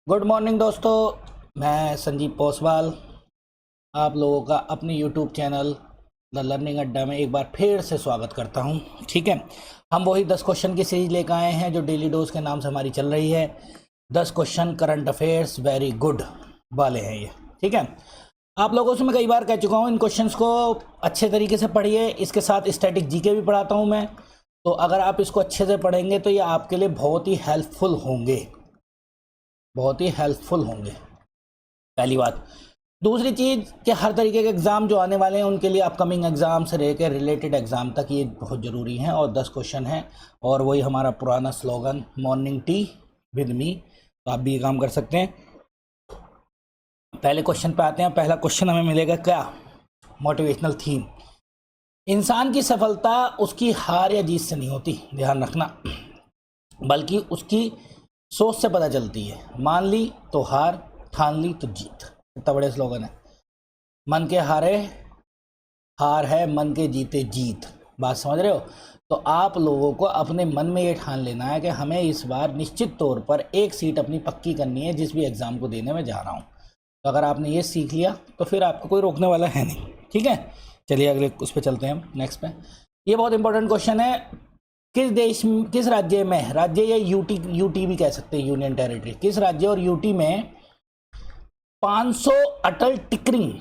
Good morning दोस्तों, मैं संजीव पोसवाल आप लोगों का अपने यूट्यूब चैनल द लर्निंग अड्डा में एक बार फिर से स्वागत करता हूं। ठीक है, हम वही 10 क्वेश्चन की सीरीज लेकर आए हैं जो डेली डोज के नाम से हमारी चल रही है। 10 question current affairs very good वाले हैं ये। ठीक है, आप लोगों से मैं कई बार कह चुका हूँ, इन क्वेश्चंस को अच्छे तरीके से पढ़िए। इसके साथ स्टैटिक जीके भी पढ़ाता हूँ मैं, तो अगर आप इसको अच्छे से पढ़ेंगे तो ये आपके लिए बहुत ही हेल्पफुल होंगे, बहुत ही हेल्पफुल होंगे। पहली बात। दूसरी चीज़ कि हर तरीके के एग्ज़ाम जो आने वाले हैं उनके लिए अपकमिंग एग्ज़ाम से लेकर रिलेटेड एग्ज़ाम तक ये बहुत ज़रूरी हैं। और 10 क्वेश्चन हैं और वही हमारा पुराना slogan morning tea with me, तो आप भी ये काम कर सकते हैं। पहले क्वेश्चन पे आते हैं। पहला क्वेश्चन हमें मिलेगा क्या? Motivational theme. इंसान की सफलता उसकी हार या जीत से नहीं होती, ध्यान रखना, बल्कि उसकी सोच से पता चलती है। मान ली तो हार, ठान ली तो जीत। इतना बड़े स्लोगन है। मन के हारे हार है, मन के जीते जीत। बात समझ रहे हो? तो आप लोगों को अपने मन में ये ठान लेना है कि हमें इस बार निश्चित तौर पर एक सीट अपनी पक्की करनी है जिस भी एग्ज़ाम को देने में जा रहा हूँ। तो अगर आपने ये सीख लिया तो फिर आपको कोई रोकने वाला है नहीं। ठीक है, चलिए अगले उस पर चलते हैं हम, नेक्स्ट पे। ये बहुत इंपॉर्टेंट क्वेश्चन है। किस देश, किस राज्य में, राज्य या यूटी भी कह सकते हैं, यूनियन टेरिटरी, किस राज्य और यूटी में 500 अटल टिकरिंग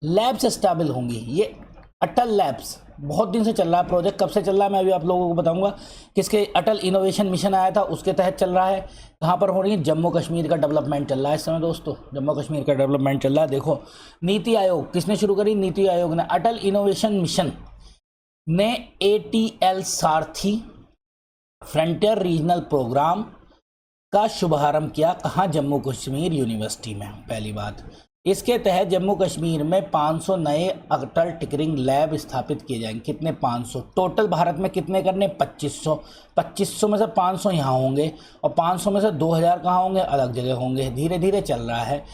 लैब्स स्टेबल होंगी? ये अटल लैब्स बहुत दिन से चल रहा है प्रोजेक्ट। कब से चल रहा है मैं अभी आप लोगों को बताऊंगा। किसके? अटल इनोवेशन मिशन आया था उसके तहत चल रहा है। कहाँ पर हो रही है? जम्मू कश्मीर का डेवलपमेंट चल रहा है इस समय दोस्तों, जम्मू कश्मीर का डेवलपमेंट चल रहा है। देखो, नीति आयोग किसने शुरू करी? नीति आयोग ने। अटल इनोवेशन मिशन ने ATL सारथी फ्रंटियर रीजनल प्रोग्राम का शुभारंभ किया। कहाँ? जम्मू कश्मीर यूनिवर्सिटी में। पहली बात, इसके तहत जम्मू कश्मीर में 500 नए अटल टिकरिंग लैब स्थापित किए जाएंगे। कितने? 500। टोटल भारत में कितने करने? 2500। 2500 में से 500 यहाँ होंगे और 500 में से 2000 कहाँ होंगे? अलग जगह होंगे। धीरे धीरे चल रहा है।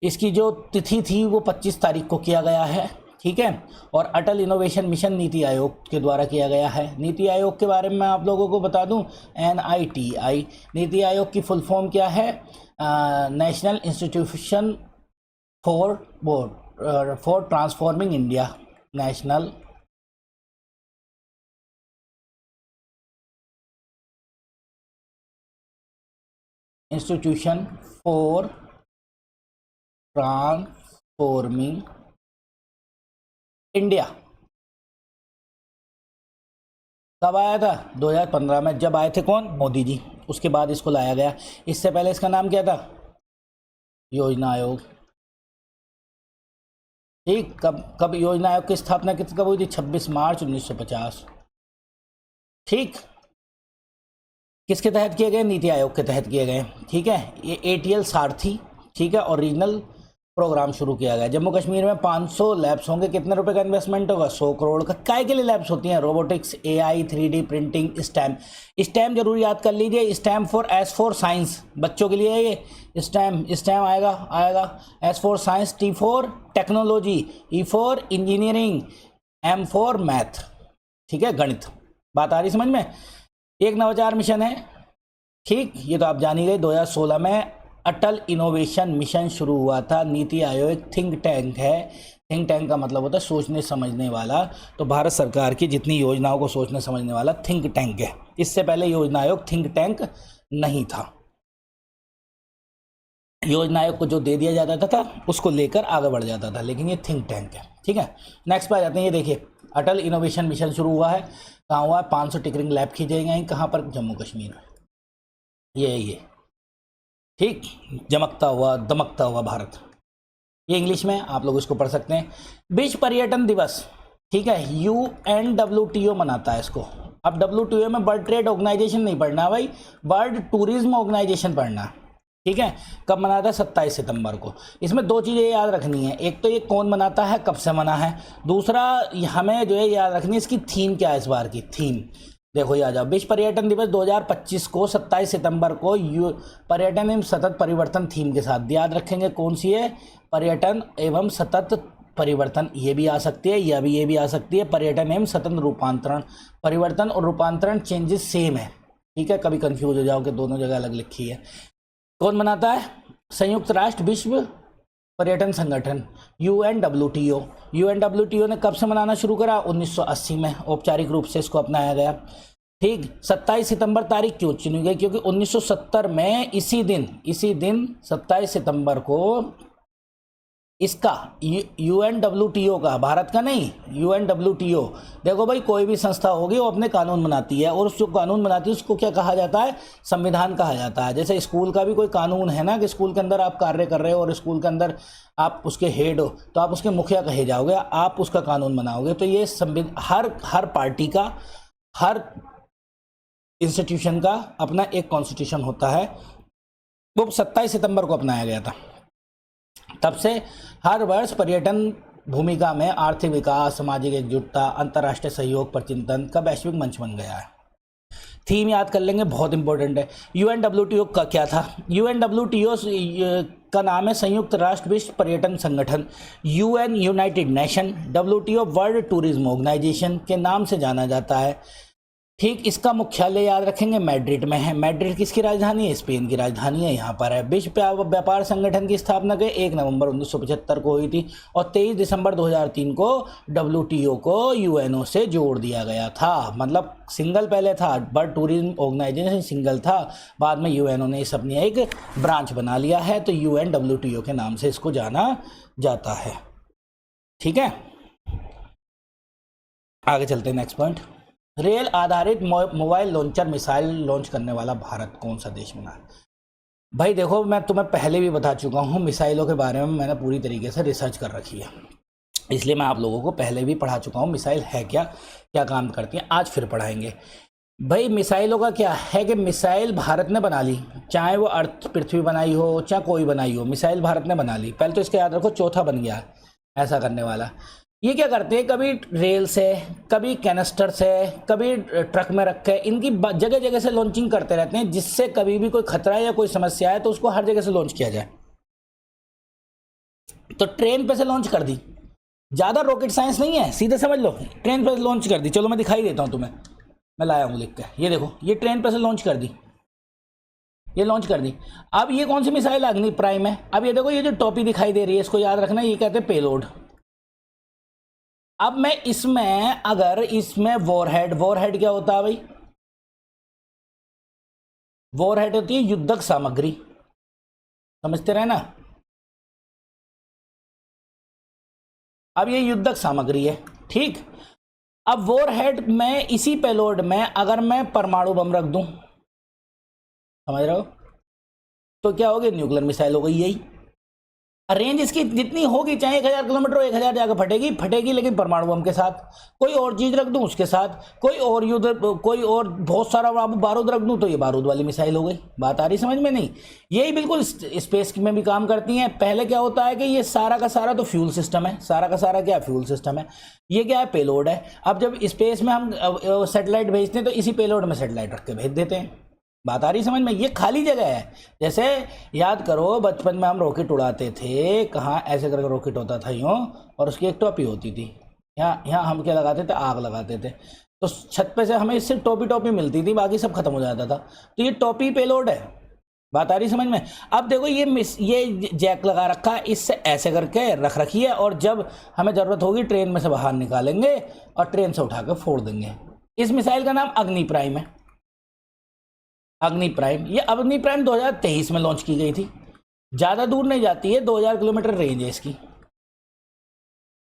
इसकी जो तिथि थी वो 25 तारीख को किया गया है। ठीक है, और अटल इनोवेशन मिशन नीति आयोग के द्वारा किया गया है। नीति आयोग के बारे में मैं आप लोगों को बता दूं, NITI। नीति आयोग की फुल फॉर्म क्या है? National institution for transforming India. National institution for transforming India. कब आया था? 2015 में। जब आए थे कौन? मोदी जी। उसके बाद इसको लाया गया। इससे पहले इसका नाम क्या था? योजना आयोग। ठीक, कब योजना आयोग की स्थापना कब हुई थी? 26 मार्च 1950। ठीक, किसके तहत किए गए? नीति आयोग के तहत किए गए। ठीक है, ये ATL सारथी, ठीक है, और रीजनल प्रोग्राम शुरू किया गया। जम्मू कश्मीर में 500 लैब्स होंगे। कितने रुपए का इन्वेस्टमेंट होगा? 100 करोड़ का। काय के लिए लैब्स होती हैं? Robotics, AI, 3D printing, STEM जरूर याद कर लीजिए। STEM for S for science, बच्चों के लिए है ये। स्टैम आएगा। S for science, T for technology, E for engineering, M for math. ठीक है, गणित। बात आ रही समझ में? एक नवाचार मिशन है। ठीक, ये तो आप जान ही गए। 2016 में अटल इनोवेशन मिशन शुरू हुआ था। नीति आयोग एक थिंक टैंक है। थिंक टैंक का मतलब होता है सोचने समझने वाला। तो भारत सरकार की जितनी योजनाओं को सोचने समझने वाला थिंक टैंक है। इससे पहले योजना आयोग थिंक टैंक नहीं था। योजना आयोग को जो दे दिया जाता था उसको लेकर आगे बढ़ जाता था, लेकिन ये थिंक टैंक है। ठीक है, नेक्स्ट पे आ जाते हैं। ये देखिए, अटल इनोवेशन मिशन शुरू हुआ है। कहाँ हुआ? 500 टिकरिंग लैब खींचे गए। कहाँ पर? जम्मू कश्मीर में। ये ठीक, चमकता हुआ दमकता हुआ भारत। ये इंग्लिश में आप लोग इसको पढ़ सकते हैं। विश्व पर्यटन दिवस, ठीक है, UNWTO मनाता है इसको। अब WTO में वर्ल्ड ट्रेड ऑर्गेनाइजेशन नहीं पढ़ना भाई, वर्ल्ड टूरिज्म ऑर्गेनाइजेशन पढ़ना। ठीक है, कब मनाता है? 27 सितंबर को। इसमें दो चीज़ें याद रखनी है। एक तो ये कौन मनाता है, कब से मना है। दूसरा हमें जो है याद रखनी है इसकी थीम क्या है। इस बार की थीम देखो, ये आ जाओ। विश्व पर्यटन दिवस 2025 को 27 सितंबर को पर्यटन एवं सतत परिवर्तन थीम के साथ याद रखेंगे। कौन सी है? पर्यटन एवं सतत परिवर्तन। ये भी आ सकती है, ये भी आ सकती है। पर्यटन एवं सतत रूपांतरण। परिवर्तन और रूपांतरण चेंजेस सेम है। ठीक है, कभी कंफ्यूज हो जाओ कि दोनों जगह अलग लिखी है। कौन बनाता है? संयुक्त राष्ट्र विश्व पर्यटन संगठन, UNWTO। UNWTO ने कब से मनाना शुरू करा? 1980 में औपचारिक रूप से इसको अपनाया गया। ठीक, 27 सितंबर तारीख क्यों चुनी गई? क्योंकि 1970 में इसी दिन 27 सितंबर को इसका UNWTO का, भारत का नहीं, UNWTO। देखो भाई, कोई भी संस्था होगी वो अपने कानून बनाती है, और उस जो कानून बनाती है उसको क्या कहा जाता है? संविधान कहा जाता है। जैसे स्कूल का भी कोई कानून है ना, कि स्कूल के अंदर आप कार्य कर रहे हो और स्कूल के अंदर आप उसके हेड हो, तो आप उसके मुखिया कहे जाओगे, आप उसका कानून बनाओगे। तो ये हर पार्टी का, हर इंस्टीट्यूशन का अपना एक कॉन्स्टिट्यूशन होता है। वो 27 सितंबर को अपनाया गया था। तब से हर वर्ष पर्यटन भूमिका में आर्थिक विकास, सामाजिक एकजुटता, अंतर्राष्ट्रीय सहयोग पर चिंतन का वैश्विक मंच बन गया है। थीम याद कर लेंगे, बहुत इंपॉर्टेंट है। UNWTO का क्या था? UNWTO का नाम है संयुक्त राष्ट्र विश्व पर्यटन संगठन, UN united nation. WTO world tourism organisation के नाम से जाना जाता है। ठीक, इसका मुख्यालय याद रखेंगे मैड्रिड में है। मैड्रिड किसकी राजधानी है? स्पेन की राजधानी है, यहाँ पर है। विश्व व्यापार संगठन की स्थापना के 1 नवंबर 1975 को हुई थी, और 23 दिसंबर 2003 को WTO को UNO से जोड़ दिया गया था। मतलब सिंगल पहले था, वर्ल्ड टूरिज्म ऑर्गेनाइजेशन सिंगल था, बाद में UNO ने इस अपनी एक ब्रांच बना लिया है, तो UNWTO के नाम से इसको जाना जाता है। ठीक है, आगे चलते हैं। नेक्स्ट पॉइंट, रेल आधारित मोबाइल लॉन्चर मिसाइल लॉन्च करने वाला भारत कौन सा देश बना है? भाई देखो, मैं तुम्हें पहले भी बता चुका हूँ, मिसाइलों के बारे में मैंने पूरी तरीके से रिसर्च कर रखी है, इसलिए मैं आप लोगों को पहले भी पढ़ा चुका हूँ मिसाइल है क्या, क्या काम करती है। आज फिर पढ़ाएंगे। भाई मिसाइलों का क्या है कि मिसाइल भारत ने बना ली, चाहे वो अर्थ पृथ्वी बनाई हो, चाहे कोई बनाई हो, मिसाइल भारत ने बना ली। पहले तो इसका याद रखो, चौथा बन गया ऐसा करने वाला। ये क्या करते हैं, कभी रेल से, कभी कैनिस्टर से, कभी ट्रक में रख के, इनकी जगह जगह से लॉन्चिंग करते रहते हैं, जिससे कभी भी कोई खतरा या कोई समस्या है तो उसको हर जगह से लॉन्च किया जाए। तो ट्रेन पे से लॉन्च कर दी, ज़्यादा रॉकेट साइंस नहीं है, सीधे समझ लो, ट्रेन पे से लॉन्च कर दी। चलो मैं दिखाई देता हूँ तुम्हें, मैं लाया हूँ लिख के, ये देखो, ये ट्रेन पे से लॉन्च कर दी, ये लॉन्च कर दी। अब ये कौन सी मिसाइल? अग्नि प्राइम है। अब ये देखो, ये जो टोपी दिखाई दे रही है, इसको याद रखना, ये कहते हैं पेलोड। अब मैं इसमें, अगर इसमें वॉरहेड क्या होता है भाई? वॉरहेड होती है युद्धक सामग्री, समझते रहे ना। अब ये युद्धक सामग्री है, ठीक। अब वॉरहेड में, इसी पेलोड में अगर मैं परमाणु बम रख दूं, समझ रहे हो, तो क्या होगी? न्यूक्लियर मिसाइल हो गई। यही रेंज इसकी जितनी होगी, चाहे 1000 किलोमीटर हो, 1000 जाकर फटेगी, लेकिन परमाणु बम के साथ। कोई और चीज रख दूं उसके साथ, कोई और युद्ध, कोई और बहुत सारा बारूद रख दूं, तो ये बारूद वाली मिसाइल हो गई। बात आ रही समझ में? नहीं, यही बिल्कुल स्पेस में भी काम करती हैं। पहले क्या होता है कि ये सारा का सारा तो फ्यूल सिस्टम है, सारा का सारा क्या फ्यूल सिस्टम है, ये क्या है? पेलोड है। अब जब स्पेस में हम सैटेलाइट भेजते हैं, तो इसी पेलोड में सैटेलाइट रख के भेज देते हैं। बात आ रही समझ में? ये खाली जगह है। जैसे याद करो, बचपन में हम रॉकेट उड़ाते थे, कहाँ ऐसे करके रॉकेट होता था यूँ, और उसकी एक टोपी होती थी, यहाँ हम क्या लगाते थे? आग लगाते थे, तो छत पे से हमें सिर्फ टोपी मिलती थी, बाकी सब खत्म हो जाता था। तो ये टोपी पेलोड है। बात आ रही समझ में? अब देखो, ये जैक लगा रखा है, इससे ऐसे करके रख रखी है, और जब हमें ज़रूरत होगी ट्रेन में से बाहर निकालेंगे और ट्रेन से उठा कर फोड़ देंगे। इस मिसाइल का नाम अग्नि प्राइम है। अग्नि प्राइम, ये अग्नि प्राइम 2023 में लॉन्च की गई थी। ज़्यादा दूर नहीं जाती है, 2000 किलोमीटर रेंज है इसकी।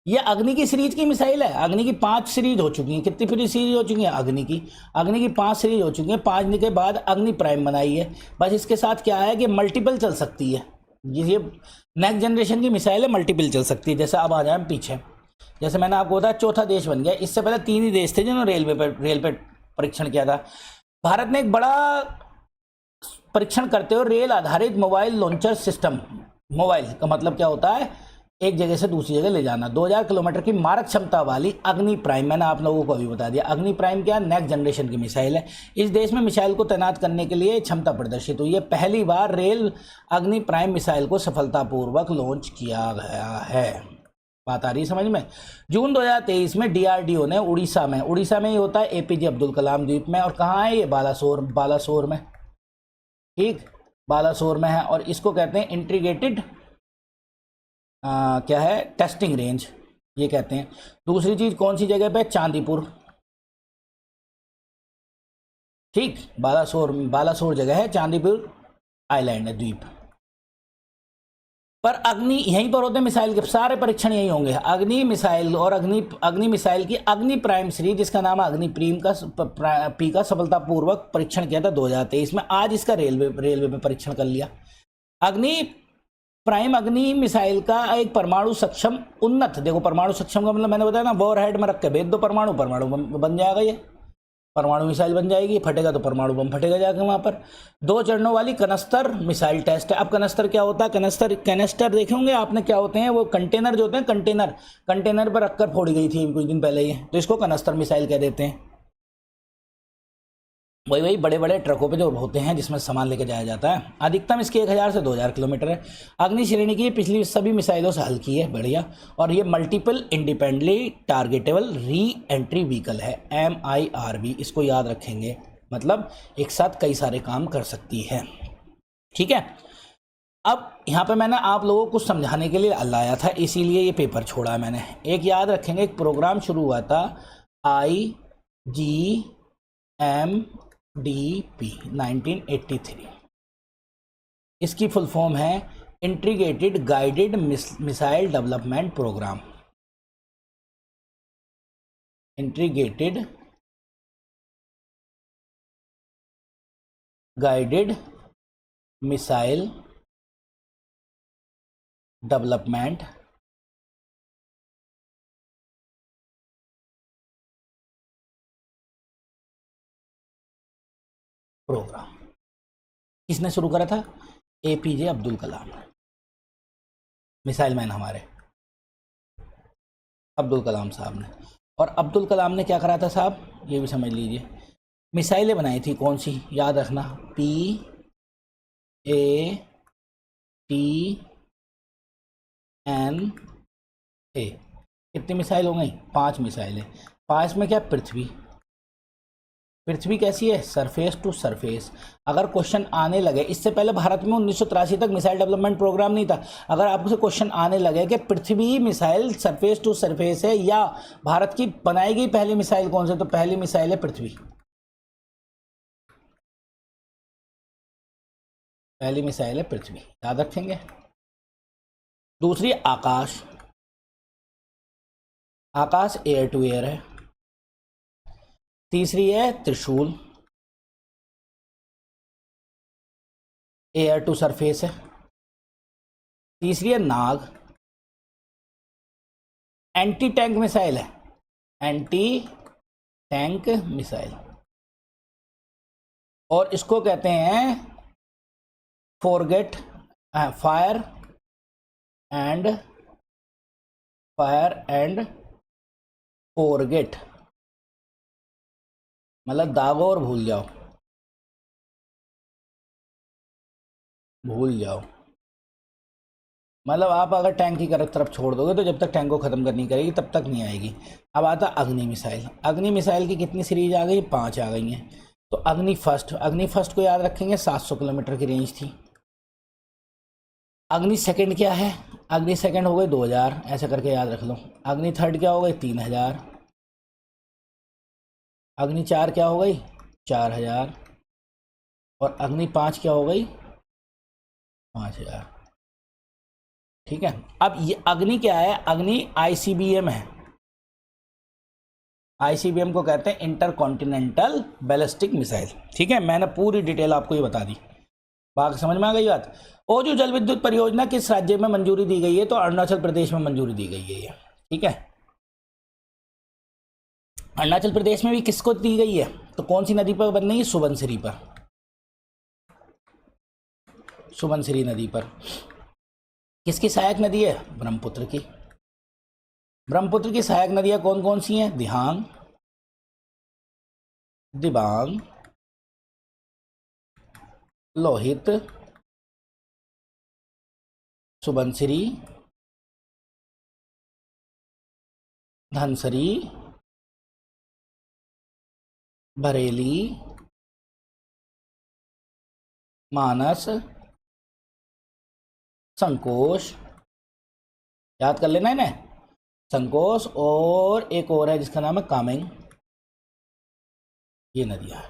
ये अग्नि की सीरीज की मिसाइल है। अग्नि की 5 सीरीज हो चुकी हैं। कितनी फिर सीरीज हो चुकी हैं? अग्नि की 5 सीरीज हो चुकी हैं। 5 के बाद अग्नि प्राइम बनाई है। बस इसके साथ क्या है कि मल्टीपल चल सकती है। ये नेक्स्ट जनरेशन की मिसाइल है, मल्टीपल चल सकती है। जैसे अब आ जाए पीछे, जैसे मैंने आपको बताया चौथा देश बन गया। इससे पहले 3 ही देश थे जिन्होंने रेल पे परीक्षण किया था। भारत ने एक बड़ा परीक्षण करते हुए रेल आधारित मोबाइल लॉन्चर सिस्टम, मोबाइल का मतलब क्या होता है? एक जगह से दूसरी जगह ले जाना। 2000 किलोमीटर की मारक क्षमता वाली अग्नि प्राइम, मैंने आप लोगों को अभी बता दिया। अग्नि प्राइम क्या? नेक्स्ट जनरेशन की मिसाइल है। इस देश में मिसाइल को तैनात करने के लिए क्षमता प्रदर्शित हुई है। पहली बार रेल अग्नि प्राइम मिसाइल को सफलतापूर्वक लॉन्च किया गया है। बात आ रही है समझ में। जून 2023 में डीआरडीओ ने उड़ीसा में ही होता है, एपीजे अब्दुल कलाम द्वीप में, और कहाँ है ये, बालासोर में, ठीक, बालासोर में है, और इसको कहते हैं इंटीग्रेटेड क्या है, टेस्टिंग रेंज, ये कहते हैं। दूसरी चीज कौन सी जगह पे, चांदीपुर, ठीक, बालासोर जगह है, चांदीपुर आइलैंड है, द्वीप पर। अग्नि यहीं पर होते हैं, मिसाइल के सारे परीक्षण यही होंगे, अग्नि मिसाइल और अग्नि मिसाइल की अग्नि प्राइम सीरीज, जिसका नाम है अग्नि प्रीम का पी का सफलतापूर्वक परीक्षण किया था 2023 में। आज इसका रेलवे में परीक्षण कर लिया। अग्नि प्राइम अग्नि मिसाइल का एक परमाणु सक्षम उन्नत, देखो परमाणु सक्षम का मतलब मैंने बताया ना, वॉर हेड में रख के भेज दो परमाणु बन जाएगा, ये परमाणु मिसाइल बन जाएगी, फटेगा तो परमाणु बम फटेगा जाकर वहां पर। 2 चरणों वाली कनस्तर मिसाइल टेस्ट है। अब कनस्तर क्या होता है, कैनेस्टर देखे होंगे आपने, क्या होते हैं वो, कंटेनर जो होते हैं, कंटेनर पर रखकर फोड़ी गई थी कुछ दिन पहले, ये तो इसको कनस्तर मिसाइल कह देते हैं। वही बड़े बड़े ट्रकों पे जो होते हैं जिसमें सामान लेके जाया जाता है। अधिकतम इसकी 1000 से 2000 किलोमीटर है। अग्नि श्रेणी की पिछली सभी मिसाइलों से हल्की है, बढ़िया, और ये multiple independently targetable re entry vehicle है, MIRV, इसको याद रखेंगे, मतलब एक साथ कई सारे काम कर सकती है, ठीक है। अब यहाँ पे मैंने आप लोगों को समझाने के लिए लाया था, इसीलिए ये पेपर छोड़ा है मैंने। एक याद रखेंगे, एक प्रोग्राम शुरू हुआ था IGMDP 1983, इसकी फुल फॉर्म है integrated guided missile development programme. Integrated guided missile development programme. किसने शुरू करा था, APJ Abdul Kalam, missile man हमारे अब्दुल कलाम साहब ने। और अब्दुल कलाम ने क्या करा था साहब, ये भी समझ लीजिए, मिसाइलें बनाई थी, कौन सी, याद रखना, PATNA। कितनी मिसाइल हो गई, 5 मिसाइलें। 5 में क्या, पृथ्वी कैसी है, सरफेस टू सरफेस। अगर क्वेश्चन आने लगे, इससे पहले भारत में 1983 तक मिसाइल डेवलपमेंट प्रोग्राम नहीं था, अगर आपसे क्वेश्चन आने लगे कि पृथ्वी मिसाइल सरफेस टू सरफेस है या भारत की बनाई गई पहली मिसाइल कौन सी, तो पहली मिसाइल है पृथ्वी, पहली मिसाइल है पृथ्वी, याद रखेंगे। दूसरी आकाश, आकाश एयर टू एयर है। तीसरी है त्रिशूल, एयर टू सरफेस है। तीसरी है नाग, एंटी टैंक मिसाइल है, एंटी टैंक मिसाइल, और इसको कहते हैं फॉरगेट फायर एंड फॉरगेट, मतलब दागो और भूल जाओ, मतलब आप अगर टैंक की तरफ छोड़ दोगे तो जब तक टैंक को ख़त्म करनी करेगी तब तक नहीं आएगी। अब आता अग्नि मिसाइल, अग्नि मिसाइल की कितनी सीरीज आ गई, 5 आ गई हैं। तो अग्नि फर्स्ट को याद रखेंगे, 700 किलोमीटर की रेंज थी। अग्नि सेकंड क्या है, अग्नि सेकंड हो गई 2000, ऐसा करके याद रख लो। अग्नि थर्ड क्या हो गई, 3000। अग्नि 4 क्या हो गई, 4000, और अग्नि 5 क्या हो गई, 5000, ठीक है। अब ये अग्नि क्या है, अग्नि ICBM है, ICBM को कहते हैं इंटर कॉन्टिनेंटल बैलिस्टिक मिसाइल, ठीक है। मैंने पूरी डिटेल आपको ये बता दी, बात समझ में आ गई बात। ओजू जल विद्युत परियोजना किस राज्य में मंजूरी दी गई है, तो अरुणाचल प्रदेश में मंजूरी दी गई है ये, ठीक है। अरुणाचल प्रदेश में भी किसको दी गई है, तो कौन सी नदी पर बन रही है, सुबनसिरी पर, सुबनसिरी नदी पर। किसकी सहायक नदी है, ब्रह्मपुत्र की। ब्रह्मपुत्र की सहायक नदियां कौन कौन सी हैं, दिहांग, दिबांग, लोहित, सुबनसिरी, धनसरी, बरेली, मानस, संकोश, याद कर लेना इन्हें, संकोश, और एक और है जिसका नाम है कामेंग। ये नदियाँ,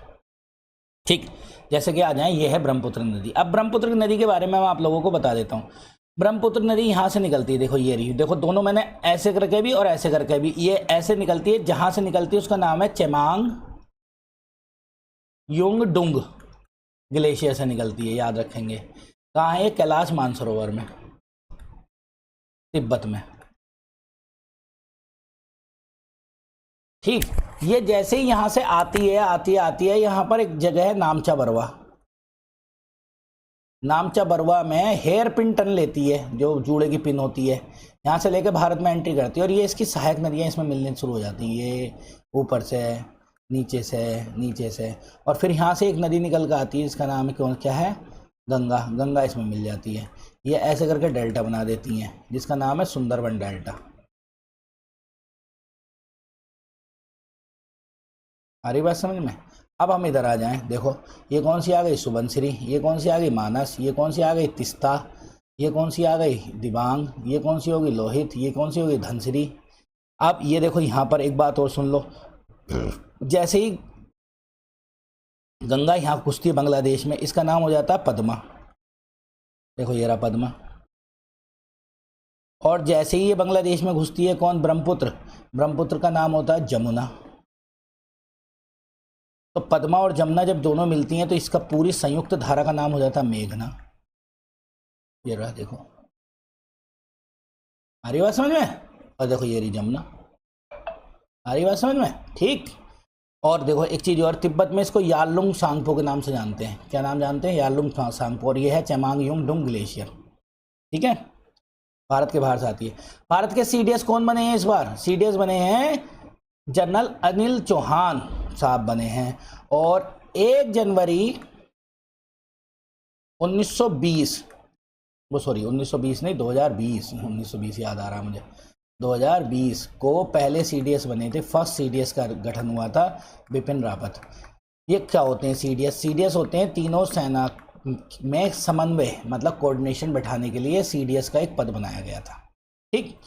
ठीक। जैसे कि आ जाए, ये है ब्रह्मपुत्र नदी। अब ब्रह्मपुत्र नदी के बारे में मैं आप लोगों को बता देता हूँ। ब्रह्मपुत्र नदी यहाँ से निकलती है, देखो ये रही, देखो दोनों मैंने ऐसे करके भी और ऐसे करके भी, ये ऐसे निकलती है, जहाँ से निकलती है उसका नाम है चेमांग युंग डुंग ग्लेशियर से निकलती है, याद रखेंगे। कहाँ है ये? कैलाश मानसरोवर में, तिब्बत में, ठीक। ये जैसे ही यहाँ से आती है यहाँ पर एक जगह है नामचा बरवा। नामचा बरवा में हेयर पिन टन लेती है, जो जूड़े की पिन होती है, यहाँ से लेकर भारत में एंट्री करती है, और ये इसकी सहायक नदियाँ इसमें मिलने शुरू हो जाती हैं। ये ऊपर से, नीचे से, और फिर यहाँ से एक नदी निकल कर आती है, इसका नाम है क्या है? गंगा। गंगा इसमें मिल जाती है। ये ऐसे करके डेल्टा बना देती हैं, जिसका नाम है सुंदरबन डेल्टा। आ रही बात समझ में? अब हम इधर आ जाएं, देखो ये कौन सी आ गई? सुबनसिरी। ये कौन सी आ गई? मानस। ये कौन सी आ गई? तिस्ता। ये कौन सी आ गई? दिबांग। ये कौन सी होगी? लोहित। ये कौन सी होगी? धनसिरी। अब ये देखो यहाँ पर एक बात और सुन लो, जैसे ही गंगा यहाँ घुसती है बांग्लादेश में, इसका नाम हो जाता है पद्मा। देखो ये रहा पद्मा। और जैसे ही ये बांग्लादेश में घुसती है कौन? ब्रह्मपुत्र। ब्रह्मपुत्र का नाम होता है जमुना। तो पद्मा और जमुना जब दोनों मिलती हैं तो इसका पूरी संयुक्त धारा का नाम हो जाता है मेघना। ये रहा, देखो आ रही बात समझ में? और देखो ये रही जमुना। आ रही बात समझ में? ठीक। और देखो एक चीज़ और, तिब्बत में इसको यारलुंग सांगपो के नाम से जानते हैं। क्या नाम जानते हैं? यारलुंग सांगपो। और ये है चेमांग युंग डुंग ग्लेशियर, ठीक है। भारत के बाहर से आती है। भारत के सीडीएस कौन बने हैं इस बार? सीडीएस बने हैं जनरल अनिल चौहान साहब बने हैं। और 1 जनवरी 1920, वो सॉरी 1920 नहीं, 2020, 1920 याद आ रहा मुझे, 2020 को पहले सीडीएस बने थे। फर्स्ट सीडीएस का गठन हुआ था बिपिन रावत। ये क्या होते हैं सीडीएस? सीडीएस होते हैं तीनों सेना में समन्वय, मतलब कोऑर्डिनेशन बैठाने के लिए सीडीएस का एक पद बनाया गया था, ठीक।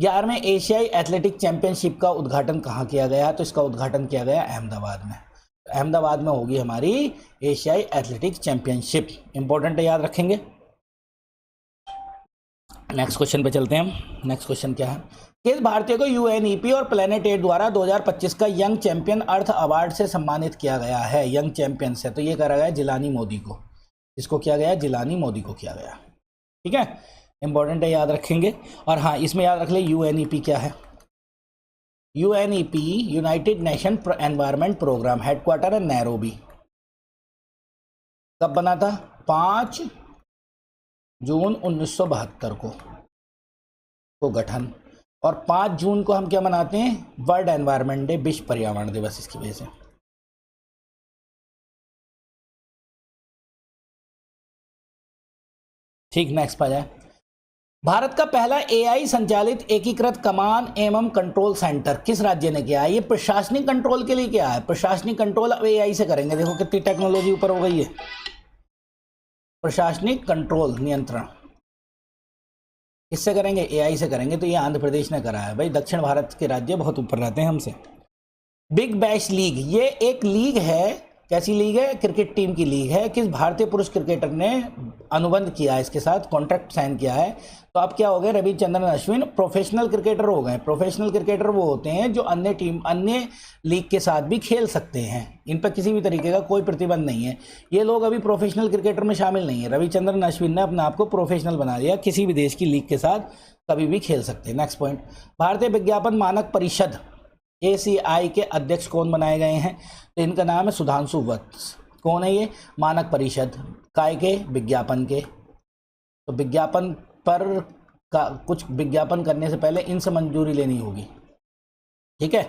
11वें एशियाई एथलेटिक चैंपियनशिप का उद्घाटन कहाँ किया गया? तो इसका उद्घाटन किया गया अहमदाबाद में। अहमदाबाद में होगी हमारी एशियाई एथलेटिक चैंपियनशिप। इंपॉर्टेंट है, याद रखेंगे। नेक्स्ट क्वेश्चन पे चलते हैं हम। नेक्स्ट क्वेश्चन क्या है? किस भारतीय को यूएनईपी और प्लेनेट एड द्वारा 2025 का यंग चैंपियन अर्थ अवार्ड से सम्मानित किया गया है? यंग चैंपियन से तो ये करा गया जिलानी मोदी को। इसको किया गया? जिलानी मोदी को किया गया, ठीक है। इंपॉर्टेंट है, याद रखेंगे। और हाँ, इसमें याद रख ले यूएनईपी क्या है। UNEP united nation environment programme, headquarter है नैरोबी। कब बना था? 5 जून 1972 को गठन। और 5 जून को हम क्या मनाते हैं? वर्ल्ड एनवायरनमेंट डे, विश्व पर्यावरण दिवस, इसकी वजह से। ठीक, नेक्स्ट पर जाए। भारत का पहला एआई संचालित एकीकृत कमान एवं कंट्रोल सेंटर किस राज्य ने किया है? ये प्रशासनिक कंट्रोल के लिए क्या है? प्रशासनिक कंट्रोल अब एआई से करेंगे। देखो कितनी टेक्नोलॉजी ऊपर हो गई है। प्रशासनिक कंट्रोल नियंत्रण किससे करेंगे? एआई से करेंगे। तो ये आंध्र प्रदेश ने करा है। भाई दक्षिण भारत के राज्य बहुत ऊपर रहते हैं हमसे। बिग बैश लीग, ये एक लीग है। कैसी लीग है? क्रिकेट टीम की लीग है। किस भारतीय पुरुष क्रिकेटर ने अनुबंध किया है इसके साथ, कॉन्ट्रैक्ट साइन किया है? तो अब क्या हो गए? रविचंद्रन अश्विन प्रोफेशनल क्रिकेटर हो गए। प्रोफेशनल क्रिकेटर वो होते हैं जो अन्य लीग के साथ भी खेल सकते हैं। इन पर किसी भी तरीके का कोई प्रतिबंध नहीं है। ये लोग अभी प्रोफेशनल क्रिकेटर में शामिल नहीं है। रविचंद्रन अश्विन ने अपने आप को प्रोफेशनल बना दिया, किसी भी देश की लीग के साथ कभी भी खेल सकते हैं। नेक्स्ट पॉइंट, भारतीय विज्ञापन मानक परिषद ACI के अध्यक्ष कौन बनाए गए हैं? तो इनका नाम है सुधांशु वत्स। कौन है ये? मानक परिषद काय के? विज्ञापन के। तो विज्ञापन पर का कुछ विज्ञापन करने से पहले इनसे मंजूरी लेनी होगी, ठीक है।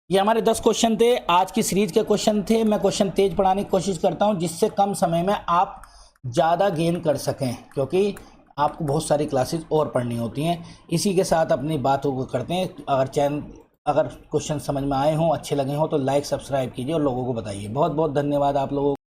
ये हमारे 10 क्वेश्चन थे, आज की सीरीज के क्वेश्चन थे। मैं क्वेश्चन तेज पढ़ाने की कोशिश करता हूं जिससे कम समय में आप ज़्यादा गेन कर सकें, क्योंकि आपको बहुत सारी क्लासेस और पढ़नी होती हैं। इसी के साथ अपनी बातों को करते हैं। अगर चैनल अगर क्वेश्चन समझ में आए हों, अच्छे लगे हों तो लाइक सब्सक्राइब कीजिए और लोगों को बताइए। बहुत बहुत धन्यवाद आप लोगों को।